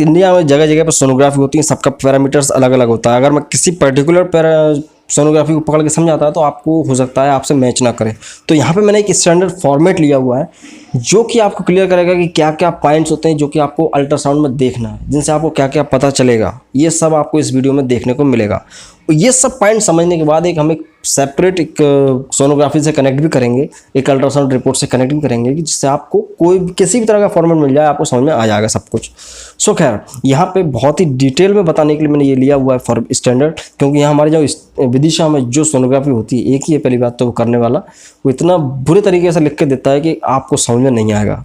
India में जगह जगह पर सोनोग्राफी होती है, सबका पैरामीटर्स अलग अलग होता है। अगर मैं किसी पर्टिकुलर सोनोग्राफी को पकड़ के समझाता है तो आपको हो सकता है आपसे मैच ना करे। तो यहाँ पे मैंने एक स्टैंडर्ड फॉर्मेट लिया हुआ है जो कि आपको क्लियर करेगा कि क्या क्या पॉइंट्स होते हैं जो कि आपको अल्ट्रासाउंड में देखना है, जिनसे आपको क्या क्या पता चलेगा। ये सब आपको इस वीडियो में देखने को मिलेगा। ये सब पॉइंट समझने के बाद हम एक सेपरेट एक सोनोग्राफी से कनेक्ट भी करेंगे, एक अल्ट्रासाउंड रिपोर्ट से कनेक्ट भी करेंगे कि जिससे आपको कोई किसी भी तरह का फॉर्मेट मिल जाए, आपको समझ में आ जाएगा सब कुछ। सो खैर, यहाँ पे बहुत ही डिटेल में बताने के लिए मैंने ये लिया हुआ है फॉर स्टैंडर्ड, क्योंकि यहाँ हमारे जो विदिशा में जो सोनोग्राफी होती है एक ही है। पहली बात तो वो करने वाला वो इतना बुरे तरीके से लिख के देता है कि आपको समझ में नहीं आएगा,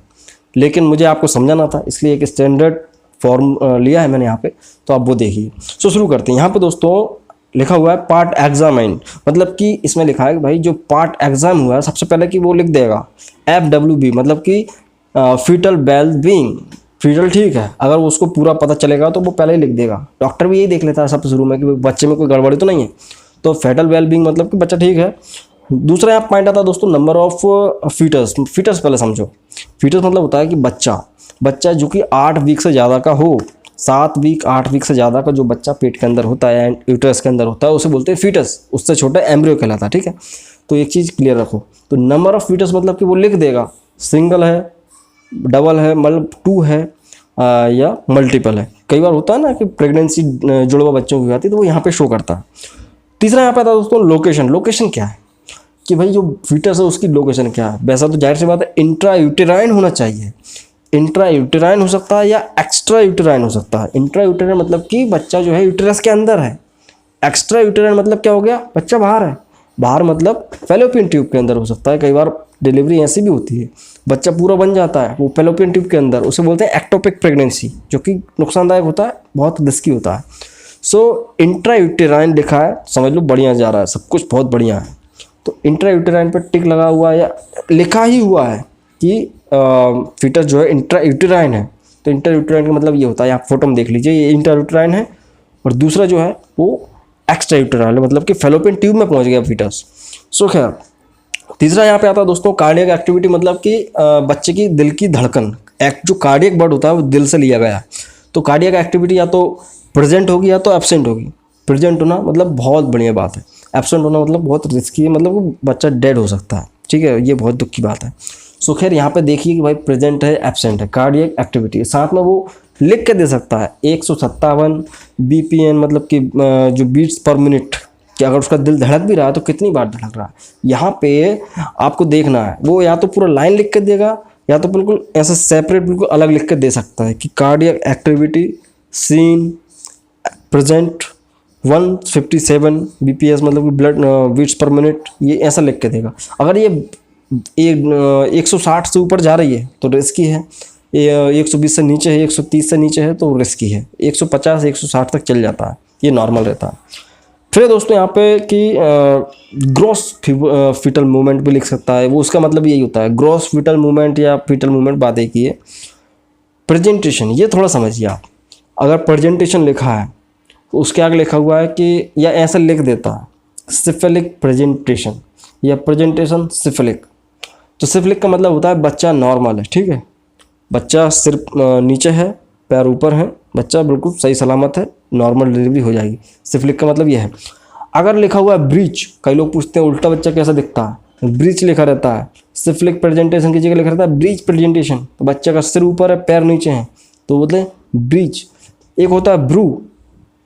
लेकिन मुझे आपको समझाना था इसलिए एक स्टैंडर्ड फॉर्म लिया है मैंने यहाँ पे, तो आप वो देखिए। सो शुरू करते हैं। यहाँ पे दोस्तों लिखा हुआ है पार्ट एग्जामाइन, मतलब कि इसमें लिखा है कि भाई जो पार्ट एग्जाम हुआ है सबसे पहले कि वो लिख देगा FWB, मतलब कि फीटल वेल बीइंग। फीटल ठीक है, अगर उसको पूरा पता चलेगा तो वो पहले ही लिख देगा। डॉक्टर भी यही देख लेता है सबसे शुरू में कि बच्चे में कोई गड़बड़ी तो नहीं है। तो फेटल वेल बीइंग मतलब कि बच्चा ठीक है। दूसरा यहाँ पॉइंट आता है दोस्तों नंबर ऑफ फीटस। फीटस पहले समझो। फीटस मतलब होता है कि बच्चा जो कि 8 वीक से ज़्यादा का हो, 7 वीक 8 वीक से ज़्यादा का जो बच्चा पेट के अंदर होता है एंड यूट्रस के अंदर होता है उसे बोलते हैं फीटस। उससे छोटा एम्ब्रियो कहलाता है, ठीक है। तो एक चीज़ क्लियर रखो। तो नंबर ऑफ फीटस मतलब कि वो लिख देगा सिंगल है, डबल है, मतलब 2 है या मल्टीपल है। कई बार होता है ना कि प्रेगनेंसी जुड़वा बच्चों की आती है तो वो यहाँ पे शो करता है। तीसरा यहाँ पे आता है दोस्तों लोकेशन। लोकेशन क्या है कि भाई जो फीटस है उसकी लोकेशन क्या है। वैसा तो जाहिर सी बात है इंट्रा यूटेराइन होना चाहिए। इंट्रा यूटेराइन हो सकता है या एक्स्ट्रा यूटेराइन हो सकता है। इंट्रा यूटेराइन मतलब कि बच्चा जो है यूटेरस के अंदर है। एक्स्ट्रा यूटेराइन मतलब क्या हो गया, बच्चा बाहर है। बाहर मतलब फैलोपियन ट्यूब के अंदर हो सकता है। कई बार डिलीवरी ऐसी भी होती है बच्चा पूरा बन जाता है वो फैलोपियन ट्यूब के अंदर, उसे बोलते हैं एक्टोपिक प्रेगनेंसी, जो कि नुकसानदायक होता है, बहुत रिस्की होता है। सो इंट्रा यूटेराइन लिखा है, समझ लो बढ़िया जा रहा है, सब कुछ बहुत बढ़िया है। तो इंट्रा यूटेराइन पर टिक लगा हुआ है या लिखा ही हुआ है कि फीटस जो है इंट्रा यूटेराइन है। तो इंट्रा यूटेराइन का मतलब ये होता है, आप फोटो में देख लीजिए, ये इंट्रा यूटेराइन है और दूसरा जो है वो एक्स्ट्रा यूटेराइन है, मतलब कि फैलोपियन ट्यूब में पहुंच गया फीटस। सो खैर, तीसरा यहाँ पे आता है दोस्तों कार्डियक एक्टिविटी, मतलब कि बच्चे की दिल की धड़कन। जो कार्डियक वर्ड होता है वो दिल से लिया गया है। तो कार्डियक एक्टिविटी या तो प्रेजेंट होगी या तो एब्सेंट होगी। प्रेजेंट होना मतलब बहुत बढ़िया बात है, एब्सेंट होना मतलब बहुत रिस्की है, मतलब वो बच्चा डेड हो सकता है, ठीक है, ये बहुत दुख की बात है। सो खैर यहाँ पे देखिए कि भाई प्रेजेंट है, एब्सेंट है, कार्डियक एक्टिविटी, साथ में वो लिख के दे सकता है 157 BPM, मतलब कि जो बीट्स पर मिनट, कि अगर उसका दिल धड़क भी रहा है तो कितनी बार धड़क रहा है। यहाँ पे आपको देखना है, वो या तो पूरा लाइन लिख के देगा या तो बिल्कुल ऐसा सेपरेट बिल्कुल अलग लिख के दे सकता है कि cardiac activity seen present 157 BPS, मतलब कि ब्लड बीट्स पर मिनट, ये ऐसा लिख के देगा। अगर ये 160 से ऊपर जा रही है तो रिस्की है, 120 से नीचे है, 130 से नीचे है तो रिस्की है, 150 से 160 तक चल जाता है, ये नॉर्मल रहता है। फिर दोस्तों यहाँ पे कि ग्रॉस फीटल मूवमेंट भी लिख सकता है, वो उसका मतलब यही होता है ग्रॉस फीटल मूवमेंट या फीटल मूवमेंट, बात एक ही है। प्रेजेंटेशन, ये थोड़ा समझिए आप। अगर प्रेजेंटेशन लिखा है तो उसके आगे लिखा हुआ है कि या ऐसा लिख देता है सिफिलिक प्रेजेंटेशन या प्रेजेंटेशन सिफिलिक। तो सिफिलिक का मतलब होता है बच्चा नॉर्मल है, ठीक है, बच्चा सिर्फ नीचे है, पैर ऊपर है, बच्चा बिल्कुल सही सलामत है, नॉर्मल डिलीवरी हो जाएगी। सिफिलिक का मतलब यह है। अगर लिखा हुआ है ब्रीच, कई लोग पूछते हैं उल्टा बच्चा कैसा दिखता है, ब्रीच लिखा रहता है, सिफिलिक प्रेजेंटेशन की जगह लिखा रहता है ब्रीच प्रेजेंटेशन, तो बच्चा का सिर ऊपर है पैर नीचे हैं तो बोलते ब्रीच। एक होता है ब्रू,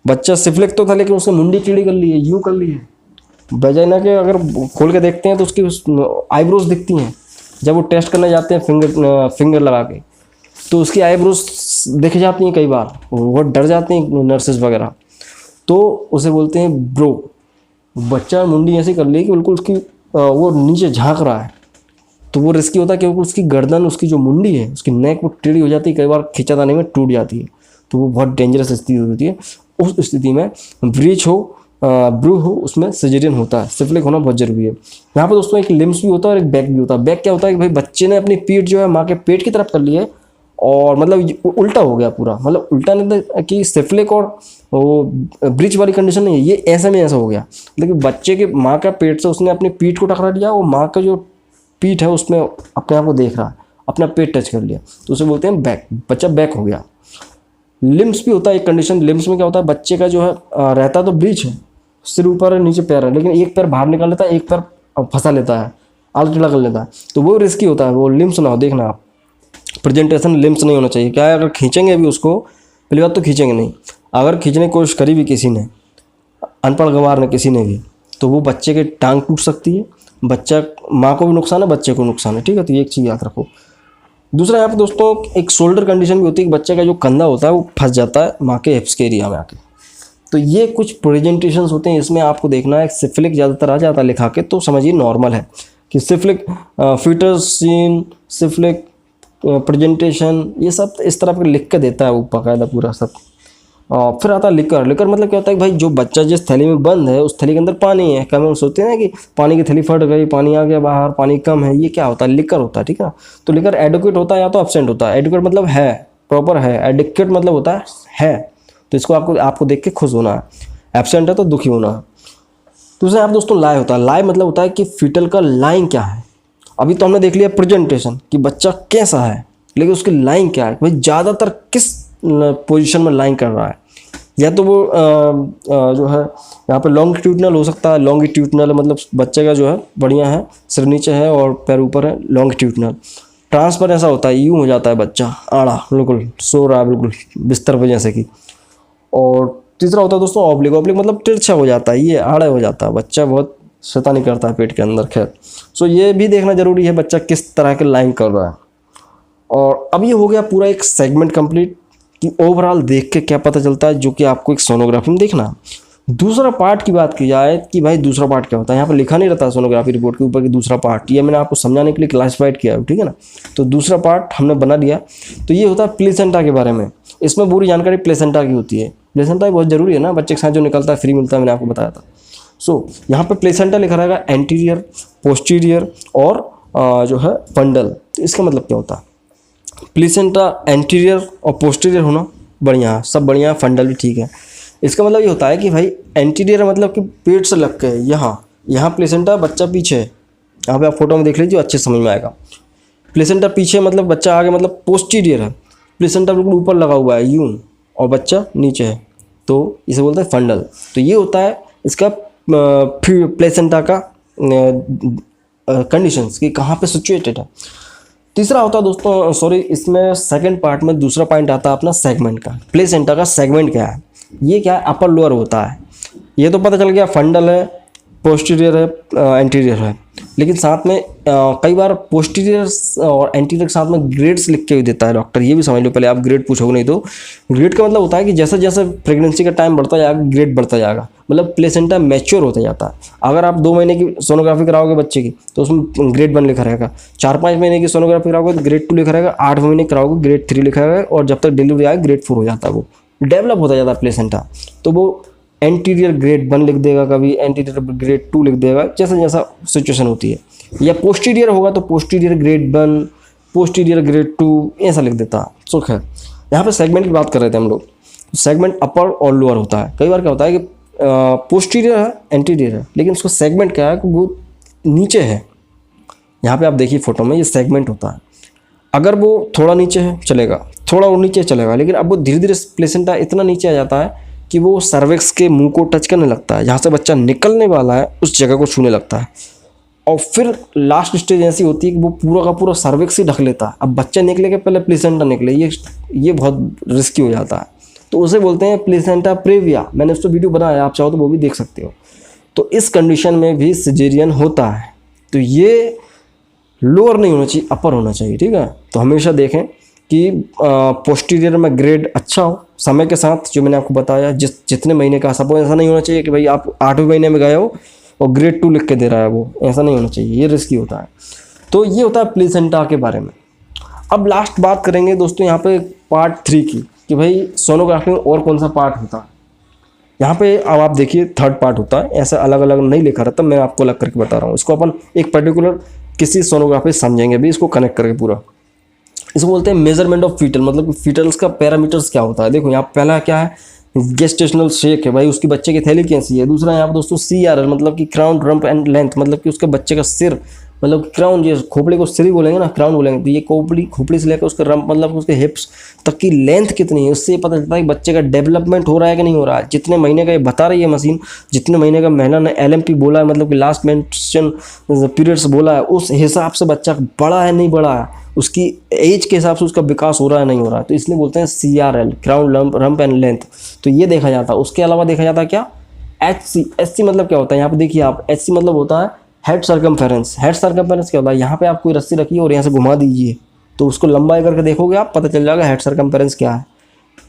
बच्चा सिफिलिक तो था लेकिन उसने मुंडी टेढ़ी कर ली है, यूँ कर ली है, वजाइना के अगर खोल के देखते हैं तो उसकी आईब्रोज दिखती हैं। जब वो टेस्ट करने जाते हैं फिंगर लगा के तो उसकी आईब्रोज दिख जाती हैं, कई बार वो डर जाते हैं नर्सेज वगैरह, तो उसे बोलते हैं ब्रो। बच्चा मुंडी ऐसी कर ली कि बिल्कुल उसकी वो नीचे झांक रहा है, तो वो रिस्की होता है क्योंकि उसकी गर्दन, उसकी जो मुंडी है, उसकी नेक वो टेढ़ी हो जाती है, कई बार खिंचातानी में टूट जाती है, तो वो बहुत डेंजरस स्थिति होती है। उस स्थिति में ब्रीच हो ब्रू हो उसमें सर्जरी होता है। सिफिलिक होना बहुत जरूरी है। यहाँ पर दोस्तों एक लिम्स भी होता है और एक बैक भी होता है। बैक क्या होता है कि भाई बच्चे ने अपनी पीठ जो है माँ के पेट की तरफ कर ली है और मतलब उल्टा हो गया पूरा, मतलब उल्टा नहीं कि सिफिलिक और वो ब्रिज वाली कंडीशन नहीं है, ये ऐसे में ऐसा हो गया, लेकिन बच्चे के माँ का पेट से उसने अपनी पीठ को टकरा लिया, वो माँ का जो पीठ है उसमें अपने आप को देख रहा है, अपना पेट टच कर लिया, तो उसे बोलते हैं बैक, बच्चा बैक हो गया। लिम्स भी होता है एक कंडीशन। लिम्स में क्या होता है, बच्चे का जो है रहता तो ब्रीच है, सिर ऊपर है नीचे पैर है, लेकिन एक पैर बाहर निकाल लेता है, एक पैर फंसा लेता है, आल टेढ़ा कर लेता है, तो वो रिस्की होता है। वो लिम्स ना हो, देखना आप प्रेजेंटेशन लिम्स नहीं होना चाहिए। क्या है, अगर खींचेंगे भी उसको, पहली बात तो खींचेंगे नहीं, अगर खींचने की कोशिश करी भी किसी ने, अनपढ़ गंवार ने किसी ने भी, तो वो बच्चे के टांग टूट सकती है, बच्चा, माँ को भी नुकसान है, बच्चे को नुकसान है, ठीक है। तो ये एक चीज़ याद रखो। दूसरा यहाँ पे दोस्तों एक शोल्डर कंडीशन भी होती है कि बच्चे का जो कंधा होता है वो फंस जाता है माँ के हिप्स के एरिया में आके। तो ये कुछ प्रेजेंटेशंस होते हैं, इसमें आपको देखना है सिफिलिक ज़्यादातर आ जाता है लिखा के, तो समझिए नॉर्मल है कि सिफिलिक फीटर्स सीन, सिफिलिक प्रेजेंटेशन, ये सब इस तरह के लिख के देता है वो बाकायदा पूरा सब। फिर आता है लिकर। लिकर मतलब क्या होता है कि भाई जो बच्चा जिस थैली में बंद है उस थैली के अंदर पानी है, कम सोचते हैं कि पानी की थैली फट गई, पानी आ गया बाहर, पानी कम है, ये क्या होता है, लिकर होता है, ठीक है। तो लिकर एडुकेट होता है या तो एब्सेंट होता है। एडुकेट मतलब है, प्रॉपर है, एडिक्वेट मतलब होता है, तो इसको आपको देख के खुश होना है, एब्सेंट है तो दुखी होना है। दूसरा आप दोस्तों लाए होता है। लाए मतलब होता है कि फीटल का लाइन क्या है। अभी तो हमने देख लिया प्रेजेंटेशन कि बच्चा कैसा है, लेकिन उसकी लाइन क्या है, भाई ज़्यादातर किस पोजीशन में लाइन कर रहा है। या तो वो जो है यहाँ पे लॉन्गिट्यूडनल हो सकता है। लॉन्गिट्यूडनल मतलब बच्चे का जो है बढ़िया है, सिर नीचे है और पैर ऊपर है, लॉन्गिट्यूडनल। ट्रांसफर ऐसा होता है, यूँ हो जाता है बच्चा आड़ा, बिल्कुल सो रहा है, बिल्कुल बिस्तर पे जैसे कि। और तीसरा होता है दोस्तों ऑब्लिक। ऑब्लिक मतलब तिरछा हो जाता है, ये आड़ा हो जाता है, बच्चा बहुत शैतानी करता है पेट के अंदर। खैर सो ये भी देखना जरूरी है बच्चा किस तरह के लाइन कर रहा है। और अब ये हो गया पूरा एक सेगमेंट कंप्लीट कि ओवरऑल देख के क्या पता चलता है, जो कि आपको एक सोनोग्राफी में देखना। दूसरा पार्ट की बात की जाए कि भाई दूसरा पार्ट क्या होता है, यहाँ पर लिखा नहीं रहता सोनोग्राफी रिपोर्ट के ऊपर कि दूसरा पार्ट, ये मैंने आपको समझाने के लिए क्लासिफाइड किया है, ठीक है ना। तो दूसरा पार्ट हमने बना दिया, तो ये होता है प्लेसेंटा के बारे में। इसमें पूरी जानकारी प्लेसेंटा की होती है। प्लेसेंटा बहुत जरूरी है ना, बच्चे के साथ जो निकलता है फ्री मिलता है, मैंने आपको बताया था। सो यहाँ पर प्लेसेंटा लिखा रहेगा एंटीरियर, पोस्टीरियर और जो है फंडल। तो इसका मतलब क्या होता है, प्लेसेंटा एंटीरियर और पोस्टीरियर होना बढ़िया है, सब बढ़िया है, फंडल भी ठीक है। इसका मतलब ये होता है कि भाई एंटीरियर मतलब कि पेट से लग के यहाँ प्लेसेंटा, बच्चा पीछे है। यहाँ पे आप फोटो में देख लीजिए, अच्छे समझ में आएगा। प्लेसेंटा पीछे मतलब बच्चा आगे, मतलब पोस्टीरियर है। प्लेसेंटा बिल्कुल ऊपर लगा हुआ है यूं, और बच्चा नीचे है, तो इसे बोलते हैं फंडल। तो ये होता है इसका प्लेसेंटा का कंडीशंस कि कहाँ पे सिचुएटेड है। तीसरा होता है दोस्तों, सॉरी, इसमें सेकंड पार्ट में दूसरा पॉइंट आता है अपना सेगमेंट का। प्लेसेंटा का सेगमेंट क्या है, ये क्या है, अपर लोअर होता है। ये तो पता चल गया फंडल है, पोस्टीरियर है, एंटीरियर है, लेकिन साथ में कई बार पोस्टीरियर और एंटीरियर के साथ में ग्रेड्स लिख के भी देता है डॉक्टर। ये भी समझ लो, पहले आप ग्रेड पूछोगे नहीं तो। ग्रेड का मतलब होता है कि जैसे जैसे प्रेगनेंसी का टाइम बढ़ता जाएगा ग्रेड बढ़ता जाएगा, मतलब प्लेसेंटा मैच्योर होता जाता है। अगर आप 2 महीने की सोनोग्राफी कराओगे बच्चे की तो उसमें ग्रेड 1 लिखा रहेगा, 4-5 महीने की सोनोग्राफी कराओगे तो ग्रेड 2 लिखा रहेगा, 8 महीने कराओगे ग्रेड 3 लिखा रहेगा, और जब तक डिलीवरी आए ग्रेड 4 हो जाता है। वो डेवलप होता जाता है प्लेसेंटा। तो वो एंटीरियर ग्रेड 1 लिख देगा, कभी एंटीरियर ग्रेड 2 लिख देगा, जैसा जैसा सिचुएशन होती है। या पोस्टीरियर होगा तो पोस्टीरियर ग्रेड 1, पोस्टीरियर ग्रेड 2 ऐसा लिख देता है। सो खैर यहाँ पे सेगमेंट की बात कर रहे थे हम लोग। सेगमेंट अपर और लोअर होता है। कई बार क्या होता है कि पोस्टीरियर है, एंटीरियर है, लेकिन उसको सेगमेंट क्या है कि वो नीचे है। यहाँ पे आप देखिए फोटो में, ये सेगमेंट होता है। अगर वो थोड़ा नीचे है चलेगा, थोड़ा और नीचे चलेगा, लेकिन अब वो धीरे धीरे प्लेसेंटा इतना नीचे आ जाता है कि वो सर्विक्स के मुंह को टच करने लगता है, जहाँ से बच्चा निकलने वाला है उस जगह को छूने लगता है। और फिर लास्ट स्टेज ऐसी होती है कि वो पूरा का पूरा सर्विक्स ही ढक लेता है। अब बच्चा निकले के पहले प्लेसेंटा निकले, ये बहुत रिस्की हो जाता है। तो उसे बोलते हैं प्लेसेंटा प्रेविया। मैंने उस पर वीडियो बनाया, आप चाहो तो वो भी देख सकते हो। तो इस कंडीशन में भी सिजेरियन होता है। तो ये लोअर नहीं होना चाहिए, अपर होना चाहिए, ठीक है। तो हमेशा देखें कि पोस्टीरियर में ग्रेड अच्छा हो समय के साथ, जो मैंने आपको बताया, जितने महीने का। सपोज ऐसा नहीं होना चाहिए कि भाई आप 8वें महीने में गए हो और ग्रेड 2 लिख के दे रहा है, वो ऐसा नहीं होना चाहिए, ये रिस्की होता है। तो ये होता है प्लेसेंटा के बारे में। अब लास्ट बात करेंगे दोस्तों यहाँ पे पार्ट 3 की, कि भाई सोनोग्राफी में और कौन सा पार्ट होता है। यहाँ पे अब आप देखिए थर्ड पार्ट होता है, ऐसा अलग अलग नहीं लिखा रहता, मैं आपको अलग करके बता रहा हूँ। इसको अपन एक पर्टिकुलर किसी सोनोग्राफी समझेंगे भी, इसको कनेक्ट करके पूरा। इसको बोलते हैं मेजरमेंट ऑफ फीटल, मतलब कि फीटल्स का पैरामीटर्स क्या होता है। देखो यहाँ पहला क्या है, गेस्टेशनल शेक है, भाई उसकी बच्चे की थैली कैसी है। दूसरा यहाँ पर दोस्तों CRL मतलब कि क्राउन रम्प एंड लेंथ, मतलब कि उसके बच्चे का सिर मतलब क्राउन, ये खोपड़ी को सिर ही बोलेंगे ना, क्राउन बोलेंगे, तो ये खोपड़ी से लेकर उसके रंप मतलब उसके हिप्स तक की लेंथ कितनी है, उससे पता चलता है कि बच्चे का डेवलपमेंट हो रहा है कि नहीं हो रहा है। जितने महीने का ये बता रही है मशीन, जितने महीने का महिला ने LMP बोला है, मतलब कि लास्ट मेंस्ट्रुएशन पीरियड्स बोला है, उस हिसाब से बच्चा बड़ा है नहीं बड़ा है, उसकी एज के हिसाब से उसका विकास हो रहा है नहीं हो रहा है। तो इसलिए बोलते हैं CRL, crown rump and length, तो ये देखा जाता है। उसके अलावा देखा जाता है क्या, HC मतलब क्या होता है, यहाँ पे देखिए आप, HC मतलब होता है हेड सर्कमफेरेंस। हेड सर्कमफेरेंस क्या होता है, यहाँ पे आप कोई रस्सी रखिए और यहाँ से घुमा दीजिए तो उसको लंबाई करके देखोगे आप, पता चल जाएगा हेड सर्कमफेरेंस क्या है।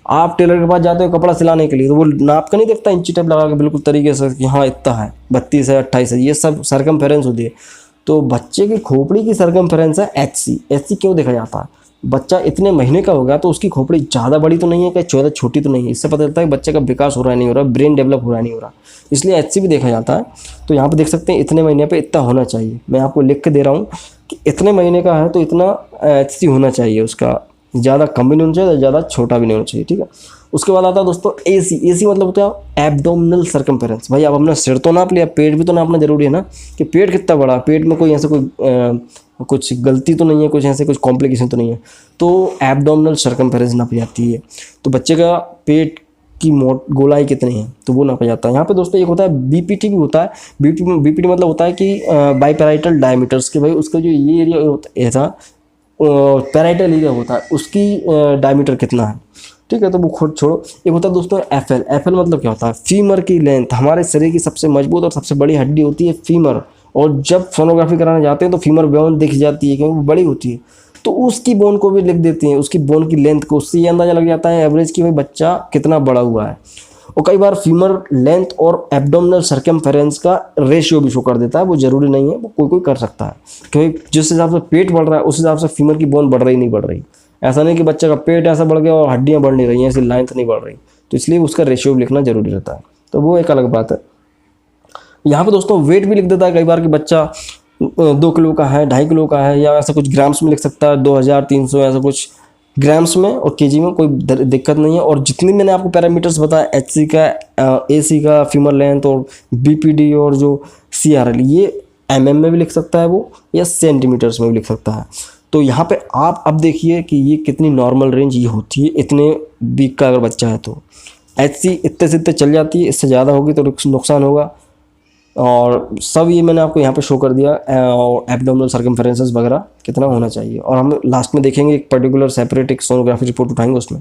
आप टेलर के पास जाते हो कपड़ा सिलाने के लिए, तो वो नाप का नहीं देखता इंची टेप लगा के बिल्कुल तरीके से कि हाँ इतना है, 32 है, 28 है, ये सब सर्कमफेरेंस होती है। तो बच्चे की खोपड़ी की सर्कमफेरेंस है HC। HC क्यों देखा जाता है, बच्चा इतने महीने का हो गया तो उसकी खोपड़ी ज़्यादा बड़ी तो नहीं है, कि ज़्यादा छोटी तो नहीं है, इससे पता चलता है कि बच्चे का विकास हो रहा है नहीं हो रहा, ब्रेन डेवलप हो रहा है नहीं हो रहा, इसलिए HC भी देखा जाता है। तो यहाँ पे देख सकते हैं इतने महीने पे इतना होना चाहिए, मैं आपको लिख के दे रहा हूँ कि इतने महीने का है तो इतना HC होना चाहिए उसका, ज़्यादा कम भी नहीं होना चाहिए, ज़्यादा छोटा भी नहीं होना चाहिए, ठीक है। उसके बाद आता है दोस्तों AC मतलब होता है एब्डोमिनल सर्कमफेरेंस। भाई अब अपना सिर तो नाप लिया, पेट भी तो नापना जरूरी है ना, कि पेट कितना बड़ा, पेट में कोई ऐसा कोई कुछ गलती तो नहीं है, कुछ ऐसे कुछ कॉम्प्लिकेशन तो नहीं है, तो एब्डोमिनल सर्कमफेरेंस नापी जाती है। तो बच्चे का पेट की गोलाई कितनी है तो वो नापा जाता है। यहाँ पे दोस्तों एक होता है BPT भी होता है। BPT मतलब होता है कि बाईपैराइटल डायमीटर्स, के भाई उसका जो ये एरिया था पैराइटल एरिया होता है, उसकी डायमीटर कितना है, ठीक है। तो वो खुद छोड़ो। एक होता है दोस्तों FL मतलब क्या होता है, फीमर की लेंथ। हमारे शरीर की सबसे मजबूत और सबसे बड़ी हड्डी होती है फीमर, और जब सोनोग्राफी कराने जाते हैं तो फीमर बोन दिख जाती है क्योंकि वो बड़ी होती है, तो उसकी बोन को भी लिख देते हैं, उसकी बोन की लेंथ को, उससे ये अंदाजा लग जाता है एवरेज कि भाई बच्चा कितना बड़ा हुआ है। और कई बार फीमर लेंथ और एब्डोमिनल सर्कमफेरेंस का रेशियो भी शो कर देता है, वो जरूरी नहीं है, वो कोई कोई कर सकता है, क्योंकि जिस हिसाब से पेट बढ़ रहा है उस हिसाब से फीमर की बोन बढ़ रही नहीं बढ़ रही। ऐसा नहीं कि बच्चे का पेट ऐसा बढ़ गया और हड्डियां बढ़ नहीं रही हैं, ऐसी लेंथ नहीं बढ़ रही, तो इसलिए उसका रेशियो भी लिखना जरूरी रहता है, तो वो एक अलग बात है। यहाँ पे दोस्तों वेट भी लिख देता है कई बार कि बच्चा 2 किलो का है, 2.5 किलो का है, या ऐसा कुछ ग्राम्स में लिख सकता है, 2300 ऐसा कुछ ग्राम्स में, और केजी में कोई दिक्कत नहीं है। और जितनी मैंने आपको पैरामीटर्स बताया, HC का, AC का, फीमर लेंथ और BPD और जो CRL, ये mm में भी लिख सकता है वो, या सेंटीमीटर्स में भी लिख सकता है। तो यहाँ पे आप अब देखिए कि ये कितनी नॉर्मल रेंज ये होती है इतने वीक का अगर बच्चा है तो। HC इतने से इतने चल जाती है, इससे ज़्यादा होगी तो नुकसान होगा। और सब ये मैंने आपको यहाँ पे शो कर दिया, और एब्डोमिनल सर्कमफेरेंसेस वगैरह कितना होना चाहिए, और हम लास्ट में देखेंगे एक पर्टिकुलर सेपरेट एक सोनोग्राफी रिपोर्ट उठाएंगे उसमें।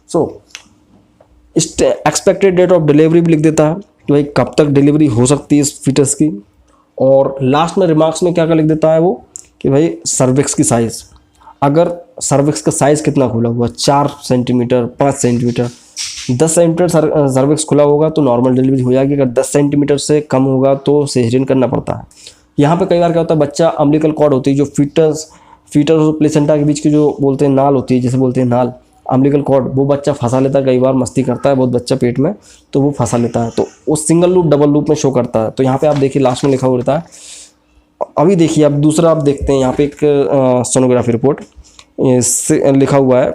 So expected date of delivery भी लिख देता है कि भाई कब तक डिलीवरी हो सकती है इस फीटस की। और लास्ट में रिमार्क्स में क्या क्या लिख देता है वो, कि भाई सर्विक्स की साइज़, अगर सर्विक्स का साइज़ कितना खुला हुआ, 4 सेंटीमीटर, 5 सेंटीमीटर, 10 सेंटीमीटर सर्विक्स खुला होगा तो नॉर्मल डिलीवरी हो जाएगी, अगर 10 सेंटीमीटर से कम होगा तो सिजेरियन करना पड़ता है। यहाँ पे कई बार क्या होता है, बच्चा अम्बिलिकल कॉर्ड होती है जो फीटस और प्लेसेंटा के बीच की जो बोलते हैं नाल होती है, जैसे बोलते हैं नाल, अम्बिलिकल कॉर्ड, वो बच्चा फंसा लेता है, कई बार मस्ती करता है बहुत बच्चा पेट में, तो वो फंसा लेता है, तो वो सिंगल लूप डबल लूप में शो करता है। तो यहाँ पे आप देखिए लास्ट में लिखा हुआ रहता है। अभी देखिए अब दूसरा आप देखते हैं यहाँ पे एक सोनोग्राफी रिपोर्ट लिखा हुआ है।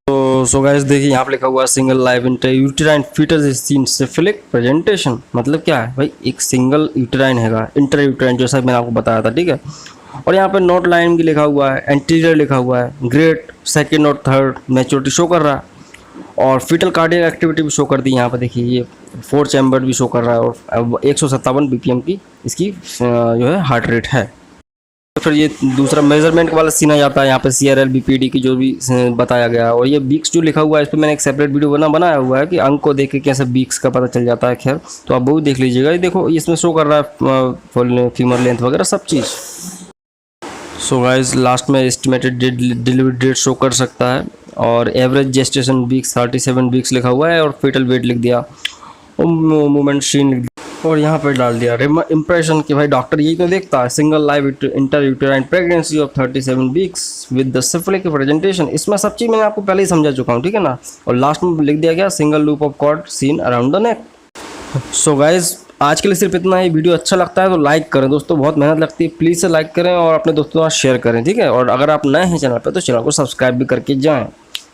तो सो गाइस देखिए यहाँ पे लिखा हुआ है single live intrauterine foetus is seen cephalic presentation. मतलब क्या है भाई, एक सिंगल यूटेराइन हैगा, इंट्रायूटेराइन जैसा मैंने आपको बताया था, ठीक है। और यहाँ पे नोट लाइन भी लिखा हुआ है, एंटीरियर लिखा हुआ है, ग्रेड 2nd और 3rd मैच्योरिटी शो कर रहा है, और फीटल कार्डियक एक्टिविटी भी शो कर दी। यहाँ पे देखिए ये 4 चैम्बर भी शो कर रहा है, और 157 BPM की इसकी जो है हार्ट रेट है। तो फिर ये दूसरा मेजरमेंट वाला सीन आ जाता है यहाँ पे, CRL BPD की जो भी बताया गया है। और ये बीक्स जो लिखा हुआ है इस पर मैंने एक सेपरेट वीडियो बनाया हुआ है कि अंक को देख के कैसे बीक्स का पता चल जाता है। खैर तो आप वो भी देख लीजिएगा। ये देखो इसमें शो कर रहा है फीमर लेंथ वगैरह सब चीज़। सो गाइस लास्ट में एस्टिमेटेड डिलीवरी डेट शो कर सकता है, और एवरेज जेस्टेशन वीक्स 37 वीक्स लिखा हुआ है, और फेटल वेट लिख दिया, और मूवमेंट सीन लिख दिया, और यहाँ पर डाल दिया इंप्रेशन कि भाई डॉक्टर यही तो देखता है, single live intrauterine pregnancy of 37 weeks with the cephalic presentation. इसमें सब चीज़ मैंने आपको पहले ही समझा चुका हूँ, ठीक है ना। और लास्ट में लिख दिया गया single loop of cord seen around the neck. So guys आज के लिए सिर्फ इतना ही। वीडियो अच्छा लगता है तो लाइक करें दोस्तों, बहुत मेहनत लगती है, प्लीज़ से लाइक करें और अपने दोस्तों के साथ शेयर करें, ठीक है। और अगर आप नए हैं चैनल पर तो चैनल को सब्सक्राइब भी करके जाएं।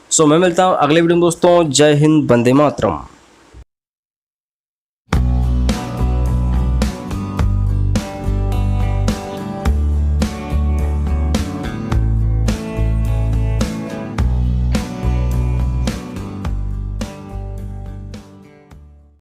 सो मैं मिलता हूँ अगले वीडियो में दोस्तों। जय हिंद, वंदे मातरम।